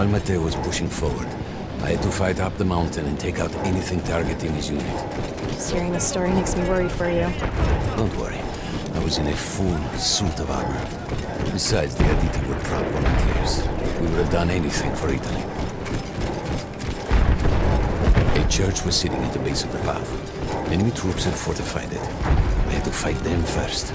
While Matteo was pushing forward, I had to fight up the mountain and take out anything targeting his unit. Just hearing the story makes me worry for you. Don't worry. I was in a full suit of armor. Besides, the Aditi were proud volunteers. We would have done anything for Italy. A church was sitting at the base of the path. Enemy troops had fortified it. I had to fight them first.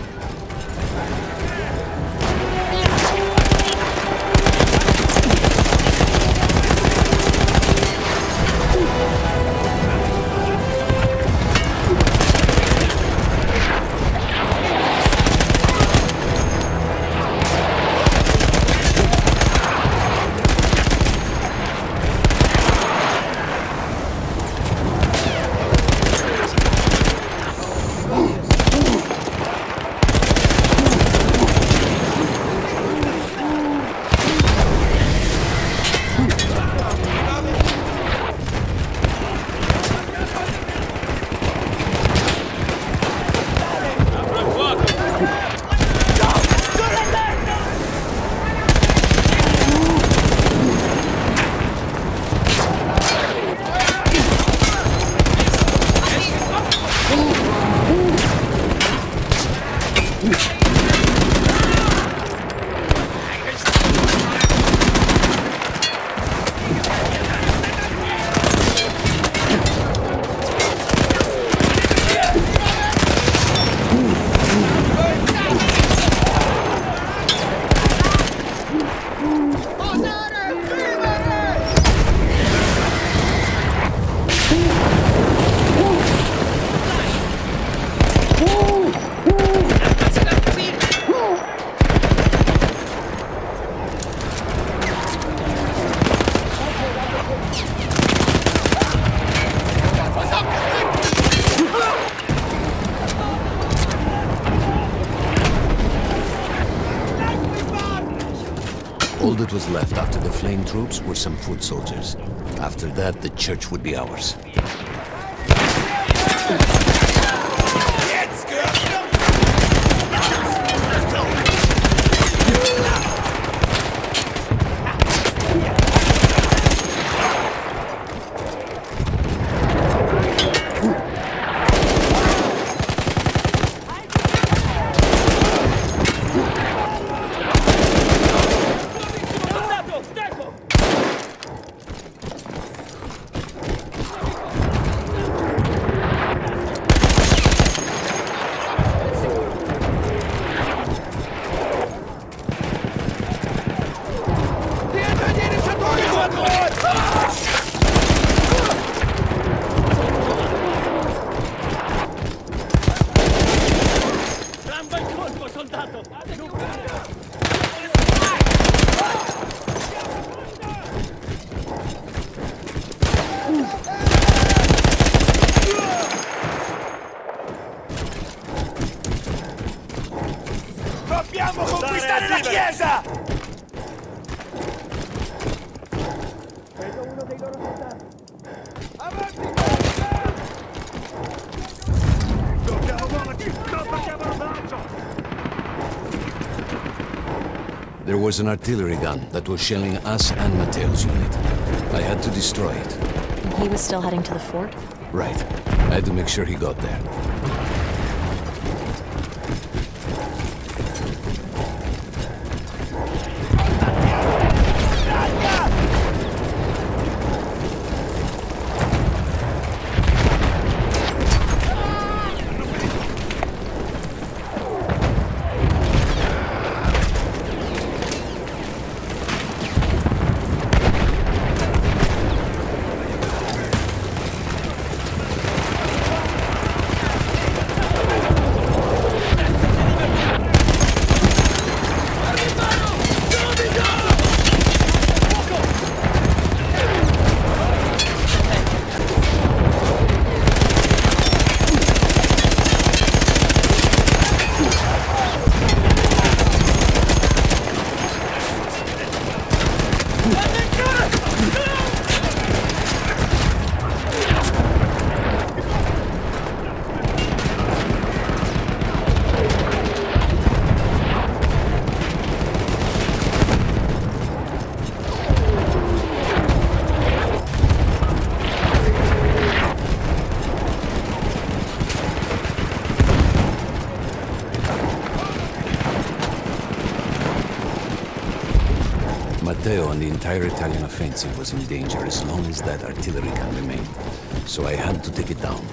All that was left after the flame troops were some foot soldiers. After that, the church would be ours. Dobbiamo conquistare la chiesa! Vedo uno dei loro soldati. Avanti! Dobbiamo muoverci! Non facciamo rodaggio! There was an artillery gun that was shelling us and Matteo's unit. I had to destroy it. And he was still heading to the fort? Right. I had to make sure he got there. Matteo and the entire Italian offensive was in danger as long as that artillery can remain. So I had to take it down.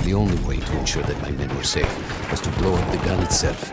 The only way to ensure that my men were safe was to blow up the gun itself.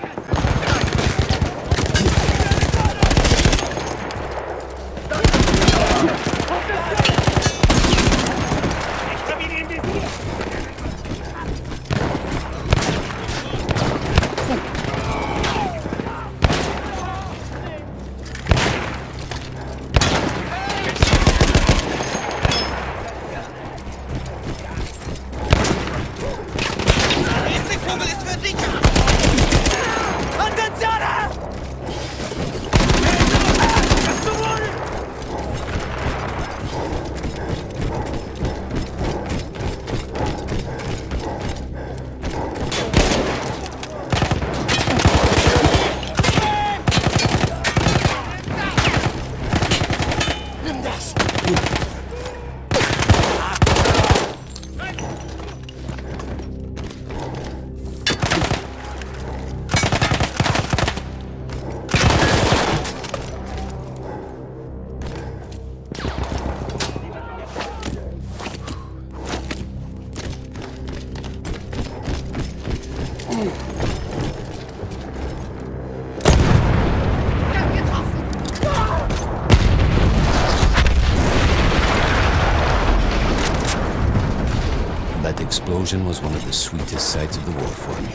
explosion was one of the sweetest sights of the war for me.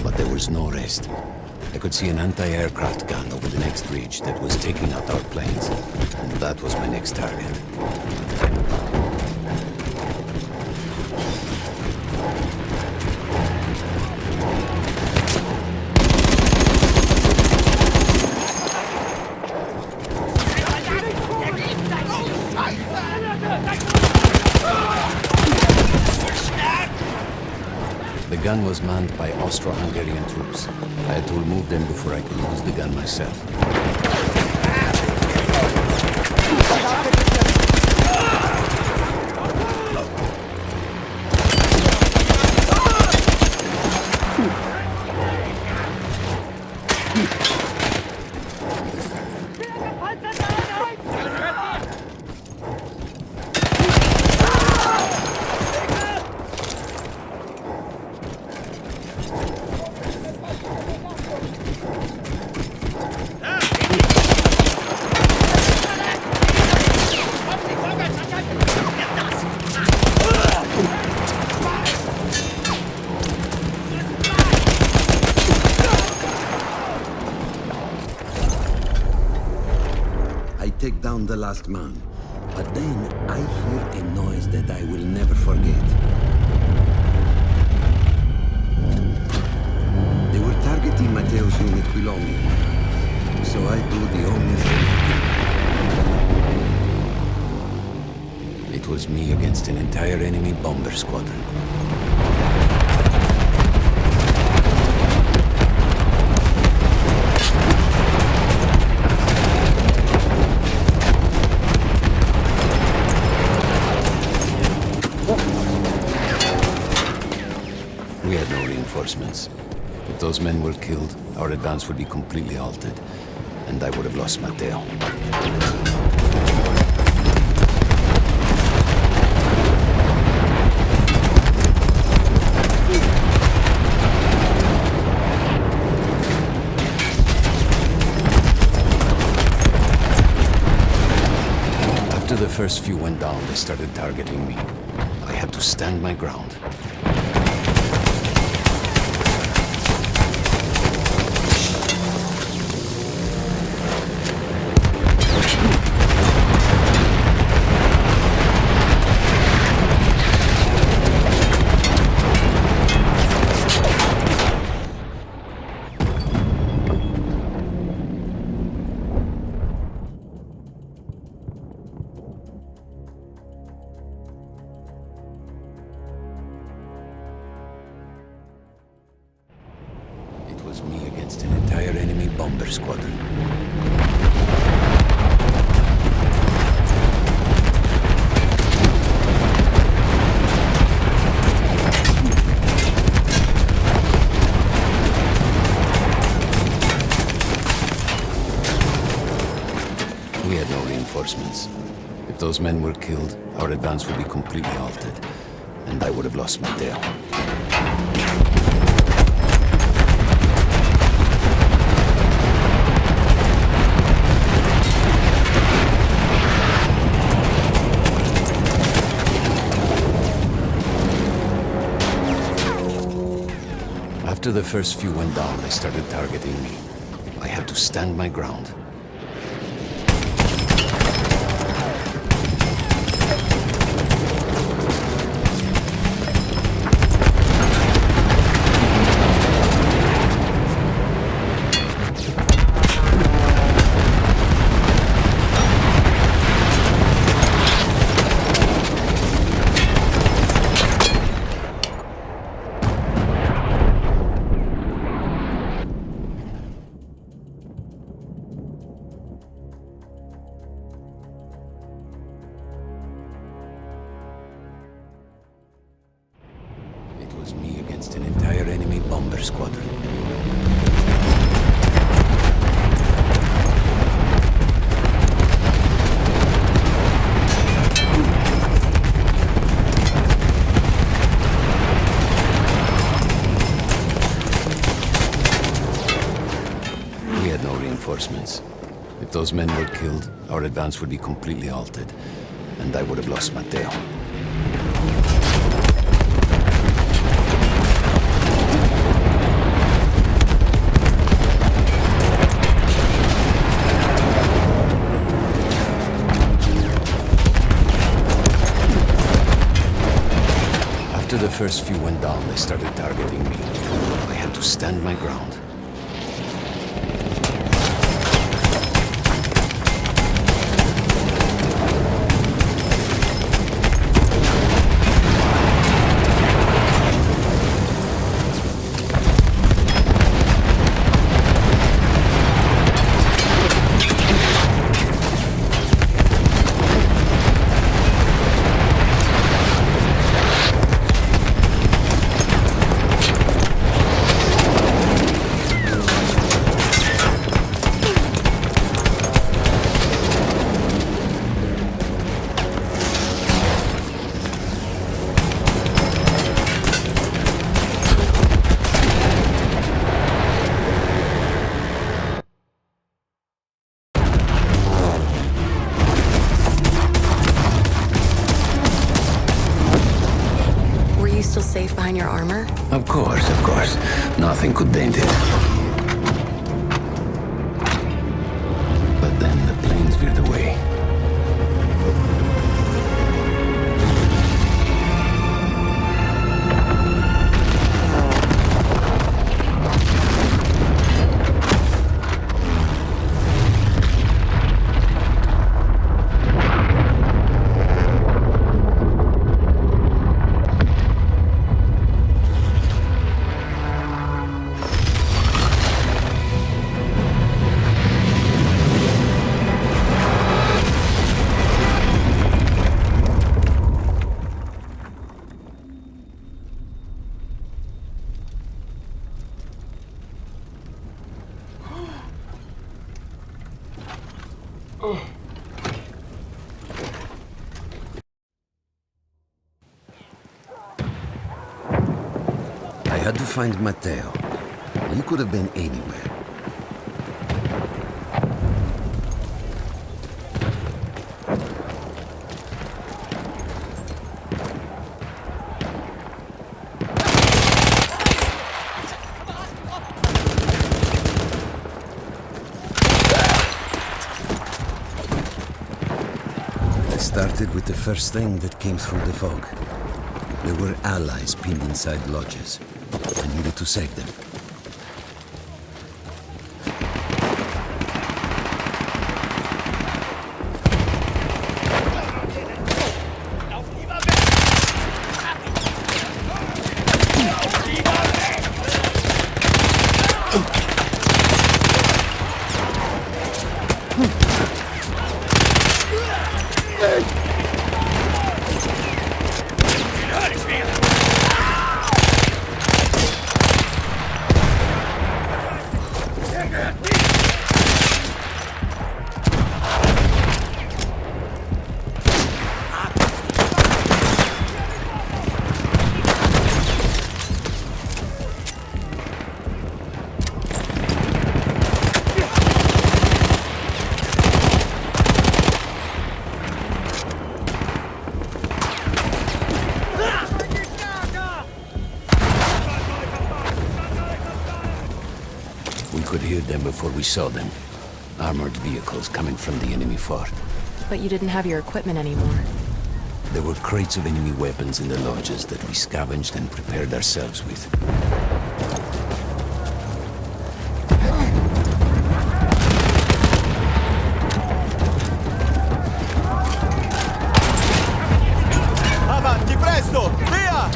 But there was no rest. I could see an anti-aircraft gun over the next ridge that was taking out our planes, and that was my next target. The gun was manned by Austro-Hungarian troops. I had to remove them before I could use the gun myself. Take down the last man, but then I hear a noise that I will never forget. They were targeting Matteo's unit below me, so I do the only thing I can. It was me against an entire enemy bomber squadron. We had no reinforcements. If those men were killed, our advance would be completely halted, and I would have lost Matteo. After the first few went down, they started targeting me. I had to stand my ground. It was me against an entire enemy bomber squadron. We had no reinforcements. If those men were killed, our advance would be completely halted, and I would have lost Matteo. After the first few went down, they started targeting me. I had to stand my ground. It was me against an entire enemy bomber squadron. We had no reinforcements. If those men were killed, our advance would be completely halted, and I would have lost Matteo. first few went down, they started targeting me. I had to stand my ground. Still safe behind your armor? Of course, of course. Nothing could dent it. But then the planes veered away. I had to find Matteo. He could have been anywhere. I started with the first thing that came through the fog. There were allies pinned inside lodges. I needed to save them. We could hear them before we saw them. Armored vehicles coming from the enemy fort. But you didn't have your equipment anymore. There were crates of enemy weapons in the lodges that we scavenged and prepared ourselves with. Avanti, presto! Via!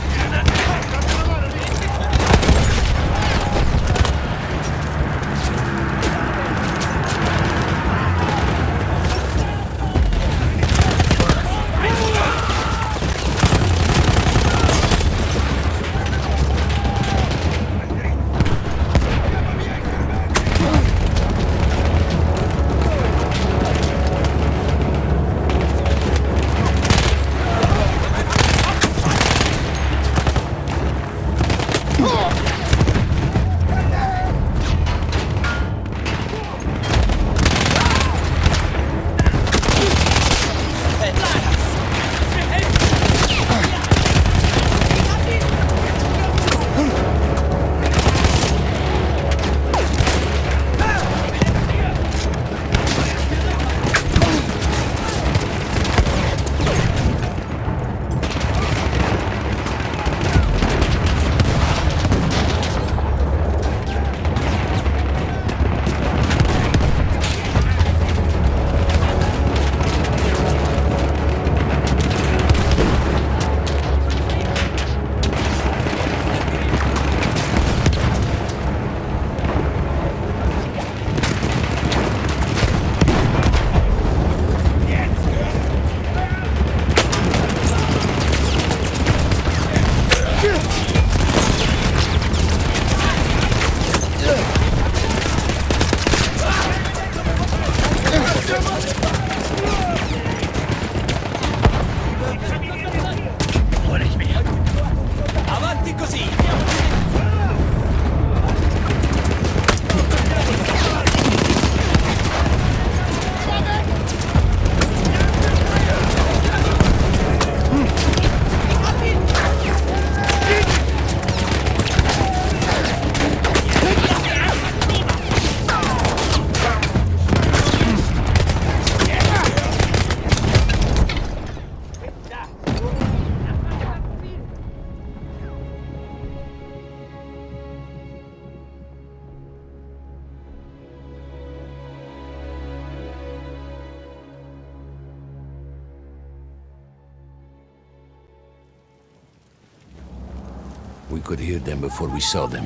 we could hear them before we saw them.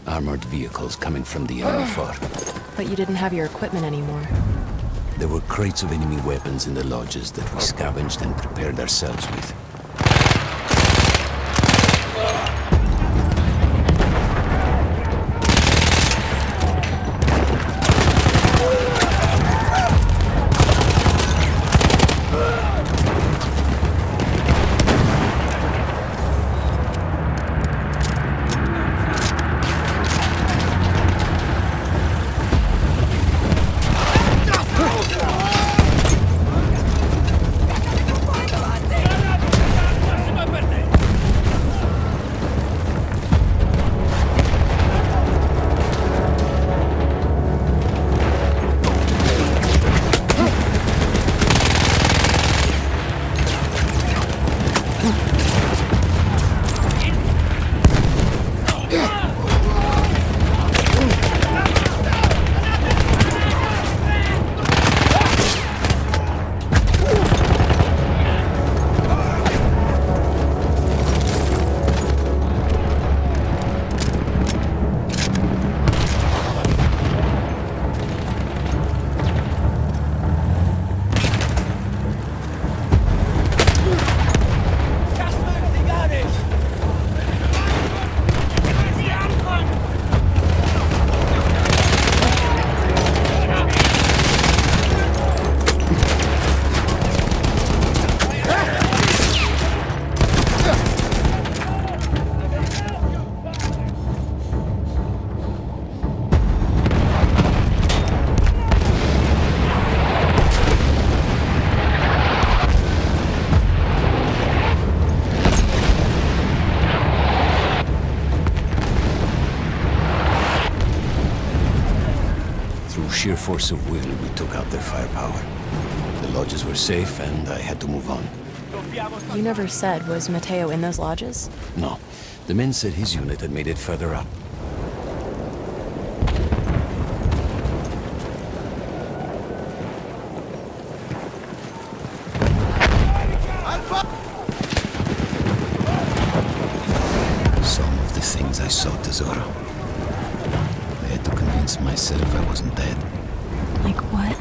Armored vehicles coming from the enemy fort. But you didn't have your equipment anymore. There were crates of enemy weapons in the lodges that we scavenged and prepared ourselves with. Sheer force of will, we took out their firepower. The lodges were safe, and I had to move on. You never said, was Matteo in those lodges? No. The men said his unit had made it further up. Some of the things I saw, Tesoro. I had to convince myself I wasn't dead. Like what?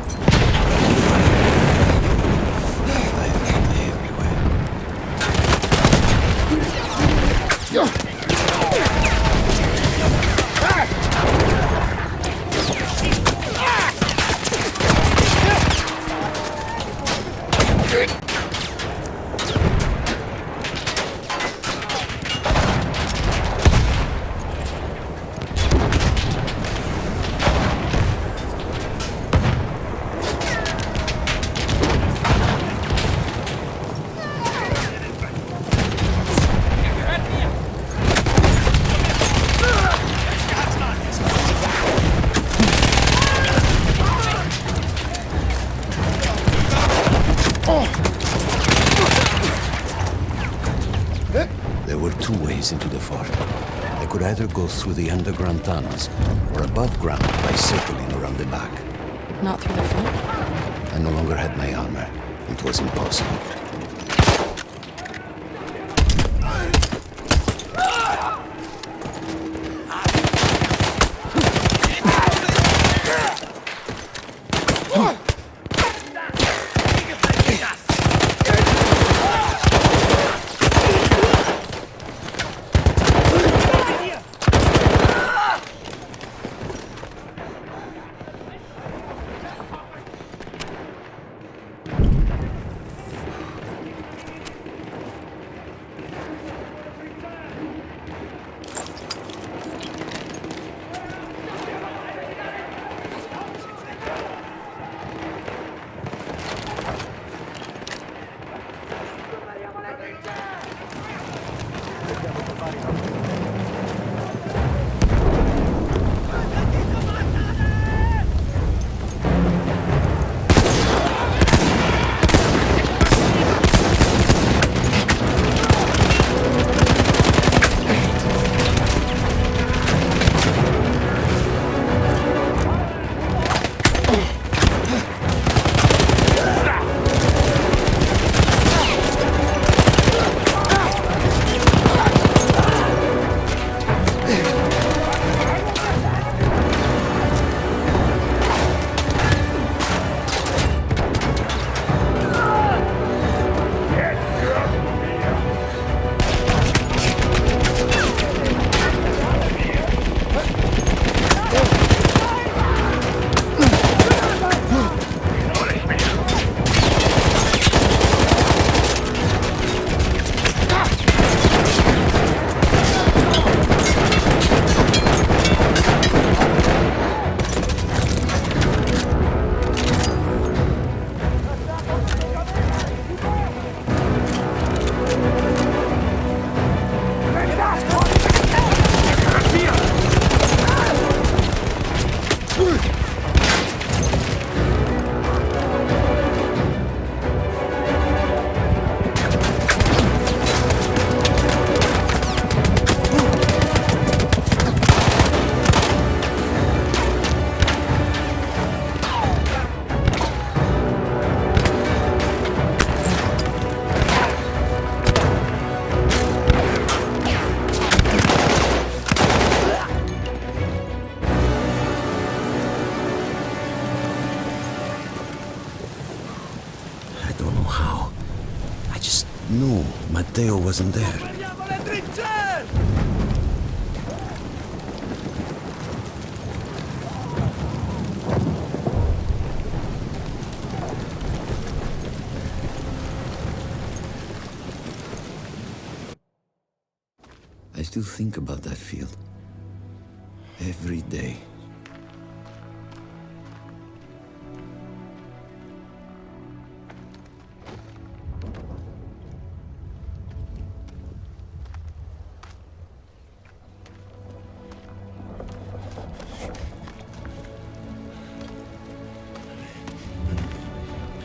There were two ways into the fort. I could either go through the underground tunnels, or above ground by circling around the back. Not through the front? I no longer had my armor. It was impossible. don't know how. I just knew Matteo wasn't there. Prendiamo le trincee! I still think about that field. Every day.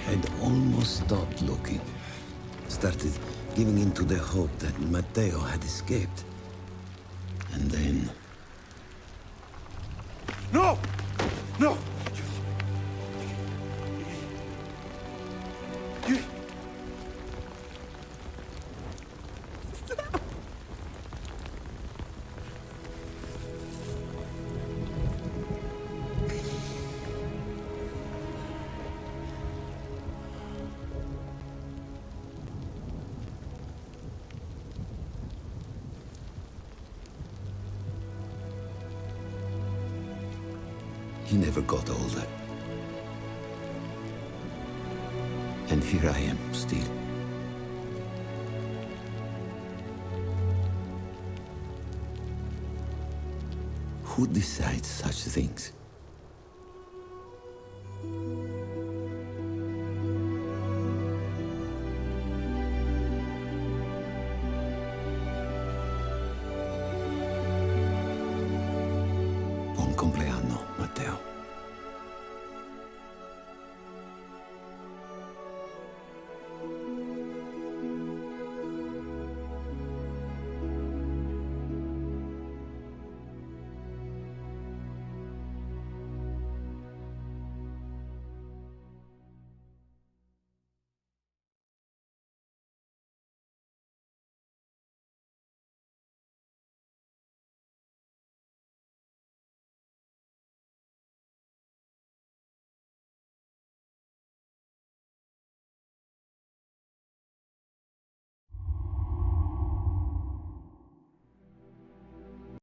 I'd almost stopped looking. Started giving in to the hope that Matteo had escaped. And then... No! No! He never got older. And here I am, still. Who decides such things?